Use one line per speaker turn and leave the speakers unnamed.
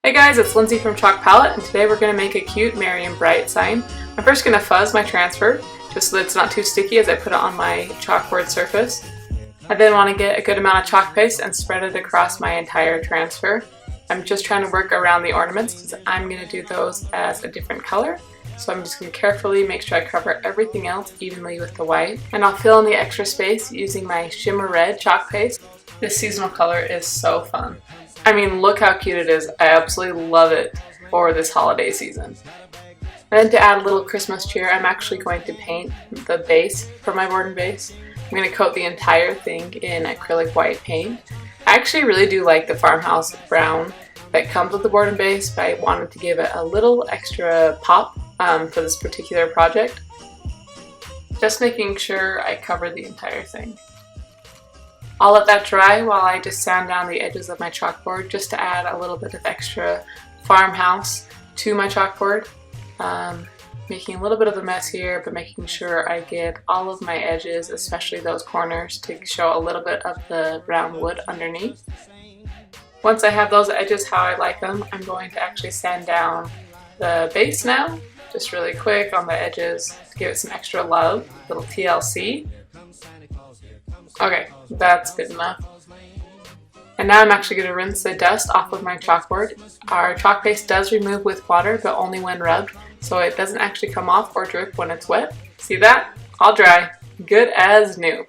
Hey guys, it's Lindsay from Chalk Palette, and today we're going to make a cute Merry and Bright sign. I'm first going to fuzz my transfer, just so that it's not too sticky as I put it on my chalkboard surface. I then want to get a good amount of chalk paste and spread it across my entire transfer. I'm just trying to work around the ornaments because I'm going to do those as a different color. So I'm just going to carefully make sure I cover everything else evenly with the white. And I'll fill in the extra space using my shimmer red chalk paste. This seasonal color is so fun. I mean, look how cute it is. I absolutely love it for this holiday season. And then to add a little Christmas cheer, I'm actually going to paint the base for my board and base. I'm going to coat the entire thing in acrylic white paint. I actually really do like the farmhouse brown that comes with the board and base, but I wanted to give it a little extra pop for this particular project. Just making sure I cover the entire thing. I'll let that dry while I just sand down the edges of my chalkboard just to add a little bit of extra farmhouse to my chalkboard. Making a little bit of a mess here, but making sure I get all of my edges, especially those corners, to show a little bit of the brown wood underneath. Once I have those edges how I like them, I'm going to actually sand down the base now, just really quick on the edges to give it some extra love, a little TLC. Okay, that's good enough. And now I'm actually going to rinse the dust off of my chalkboard. Our chalk paste does remove with water, but only when rubbed, so it doesn't actually come off or drip when it's wet. See that? All dry. Good as new.